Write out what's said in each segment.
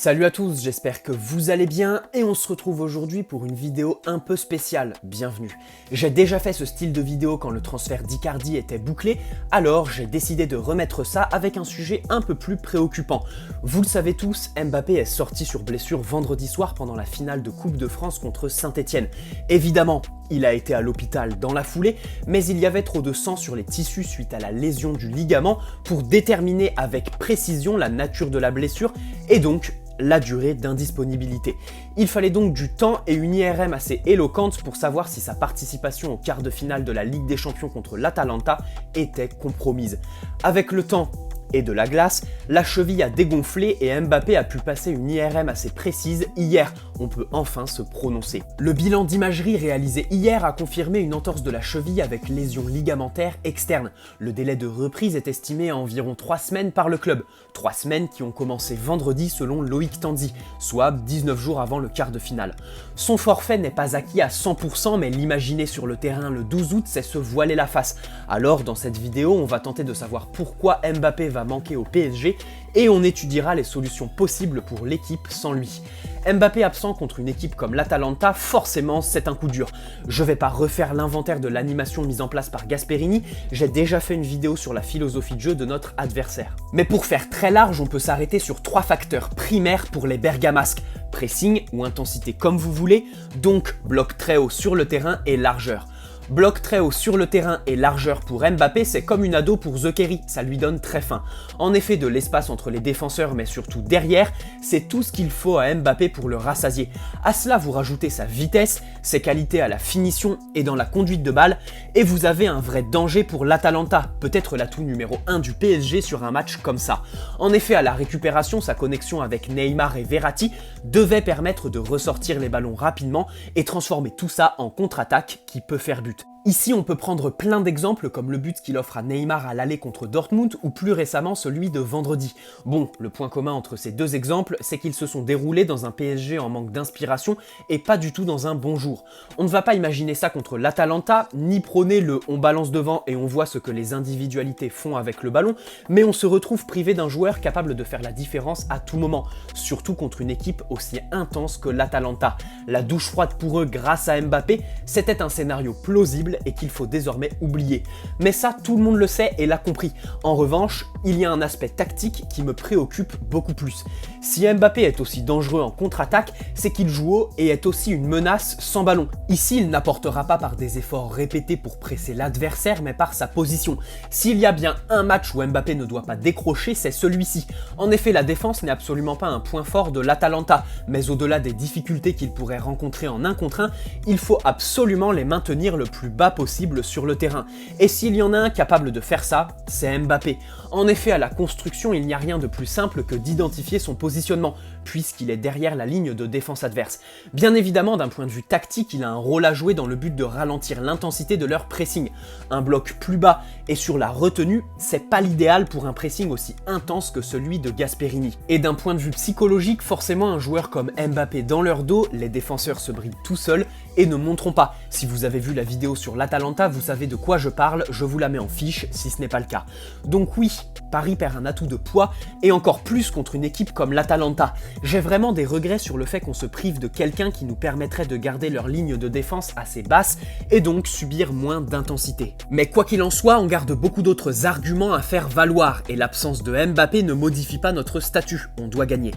Salut à tous, j'espère que vous allez bien et on se retrouve aujourd'hui pour une vidéo un peu spéciale, bienvenue. J'ai déjà fait ce style de vidéo quand le transfert d'Icardi était bouclé, alors j'ai décidé de remettre ça avec un sujet un peu plus préoccupant. Vous le savez tous, Mbappé est sorti sur blessure vendredi soir pendant la finale de Coupe de France contre Saint-Etienne. Évidemment, il a été à l'hôpital dans la foulée, mais il y avait trop de sang sur les tissus suite à la lésion du ligament pour déterminer avec précision la nature de la blessure et donc la durée d'indisponibilité. Il fallait donc du temps et une IRM assez éloquente pour savoir si sa participation au quart de finale de la Ligue des Champions contre l'Atalanta était compromise. Avec le temps et de la glace, la cheville a dégonflé et Mbappé a pu passer une IRM assez précise hier. On peut enfin se prononcer. Le bilan d'imagerie réalisé hier a confirmé une entorse de la cheville avec lésion ligamentaire externe. Le délai de reprise est estimé à environ 3 semaines par le club. 3 semaines qui ont commencé vendredi selon Loïc Tandy, soit 19 jours avant le quart de finale. Son forfait n'est pas acquis à 100%, mais l'imaginer sur le terrain le 12 août, c'est se voiler la face. Alors dans cette vidéo, on va tenter de savoir pourquoi Mbappé va manquer au PSG et on étudiera les solutions possibles pour l'équipe sans lui. Mbappé absent contre une équipe comme l'Atalanta, forcément c'est un coup dur. Je vais pas refaire l'inventaire de l'animation mise en place par Gasperini, j'ai déjà fait une vidéo sur la philosophie de jeu de notre adversaire. Mais pour faire très large, on peut s'arrêter sur 3 facteurs primaires pour les bergamasques. Pressing ou intensité comme vous voulez, donc bloc très haut sur le terrain et largeur. Bloc très haut sur le terrain et largeur pour Mbappé, c'est comme une ado pour The Kerry, ça lui donne très faim. En effet, de l'espace entre les défenseurs mais surtout derrière, c'est tout ce qu'il faut à Mbappé pour le rassasier. À cela vous rajoutez sa vitesse, ses qualités à la finition et dans la conduite de balle, et vous avez un vrai danger pour l'Atalanta, peut-être l'atout numéro 1 du PSG sur un match comme ça. En effet, à la récupération, sa connexion avec Neymar et Verratti devait permettre de ressortir les ballons rapidement et transformer tout ça en contre-attaque qui peut faire but. Ici, on peut prendre plein d'exemples comme le but qu'il offre à Neymar à l'aller contre Dortmund ou plus récemment celui de vendredi. Bon, le point commun entre ces deux exemples, c'est qu'ils se sont déroulés dans un PSG en manque d'inspiration et pas du tout dans un bon jour. On ne va pas imaginer ça contre l'Atalanta, ni prôner le on balance devant et on voit ce que les individualités font avec le ballon, mais on se retrouve privé d'un joueur capable de faire la différence à tout moment, surtout contre une équipe aussi intense que l'Atalanta. La douche froide pour eux grâce à Mbappé, c'était un scénario plausible et qu'il faut désormais oublier. Mais ça, tout le monde le sait et l'a compris. En revanche, il y a un aspect tactique qui me préoccupe beaucoup plus. Si Mbappé est aussi dangereux en contre-attaque, c'est qu'il joue haut et est aussi une menace sans ballon. Ici, il n'apportera pas par des efforts répétés pour presser l'adversaire, mais par sa position. S'il y a bien un match où Mbappé ne doit pas décrocher, c'est celui-ci. En effet, la défense n'est absolument pas un point fort de l'Atalanta, mais au-delà des difficultés qu'il pourrait rencontrer en 1 contre 1, il faut absolument les maintenir le plus bas possible sur le terrain. Et s'il y en a un capable de faire ça, c'est Mbappé. En effet, à la construction, il n'y a rien de plus simple que d'identifier son positionnement, puisqu'il est derrière la ligne de défense adverse. Bien évidemment, d'un point de vue tactique, il a un rôle à jouer dans le but de ralentir l'intensité de leur pressing. Un bloc plus bas et sur la retenue, c'est pas l'idéal pour un pressing aussi intense que celui de Gasperini. Et d'un point de vue psychologique, forcément un joueur comme Mbappé dans leur dos, les défenseurs se brident tout seuls et ne monteront pas. Si vous avez vu la vidéo sur l'Atalanta, vous savez de quoi je parle, je vous la mets en fiche si ce n'est pas le cas. Donc oui, Paris perd un atout de poids et encore plus contre une équipe comme l'Atalanta. J'ai vraiment des regrets sur le fait qu'on se prive de quelqu'un qui nous permettrait de garder leur ligne de défense assez basse et donc subir moins d'intensité. Mais quoi qu'il en soit, on garde beaucoup d'autres arguments à faire valoir et l'absence de Mbappé ne modifie pas notre statut, on doit gagner.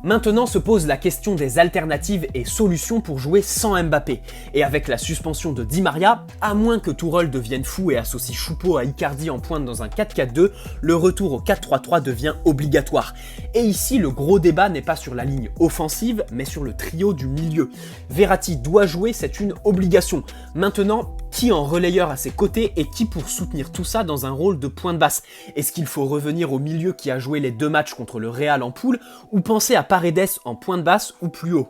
Maintenant se pose la question des alternatives et solutions pour jouer sans Mbappé. Et avec la suspension de Di Maria, à moins que Tourelle devienne fou et associe Choupo à Icardi en pointe dans un 4-4-2, le retour au 4-3-3 devient obligatoire. Et ici, le gros débat n'est pas sur la ligne offensive, mais sur le trio du milieu. Verratti doit jouer, c'est une obligation. Maintenant, qui en relayeur à ses côtés et qui pour soutenir tout ça dans un rôle de pointe basse? Est-ce qu'il faut revenir au milieu qui a joué les 2 matchs contre le Real en poule ou penser à Paredes en pointe basse ou plus haut?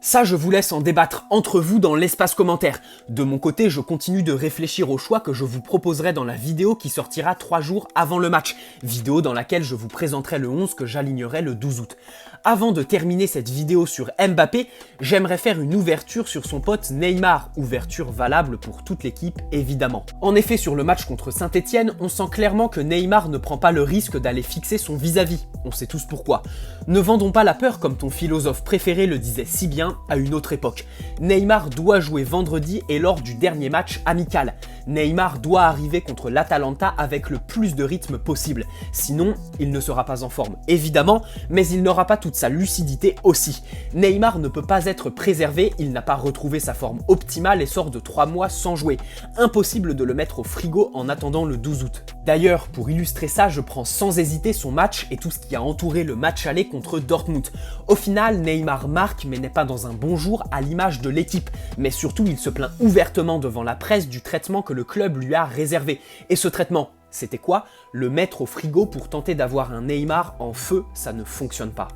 Ça, je vous laisse en débattre entre vous dans l'espace commentaire. De mon côté, je continue de réfléchir au choix que je vous proposerai dans la vidéo qui sortira 3 jours avant le match. Vidéo dans laquelle je vous présenterai le 11 que j'alignerai le 12 août. Avant de terminer cette vidéo sur Mbappé, j'aimerais faire une ouverture sur son pote Neymar, ouverture valable pour toute l'équipe évidemment. En effet, sur le match contre Saint-Etienne, on sent clairement que Neymar ne prend pas le risque d'aller fixer son vis-à-vis. On sait tous pourquoi. Ne vendons pas la peur comme ton philosophe préféré le disait si bien à une autre époque. Neymar doit jouer vendredi et lors du dernier match amical. Neymar doit arriver contre l'Atalanta avec le plus de rythme possible. Sinon, il ne sera pas en forme, évidemment, mais il n'aura pas toute sa lucidité aussi. Neymar ne peut pas être préservé, il n'a pas retrouvé sa forme optimale et sort de 3 mois sans jouer. Impossible de le mettre au frigo en attendant le 12 août. D'ailleurs, pour illustrer ça, je prends sans hésiter son match et tout ce qui a entouré le match aller contre Dortmund. Au final, Neymar marque mais n'est pas dans un bon jour à l'image de l'équipe. Mais surtout, il se plaint ouvertement devant la presse du traitement que le club lui a réservé. Et ce traitement, c'était quoi? Le mettre au frigo pour tenter d'avoir un Neymar en feu, ça ne fonctionne pas.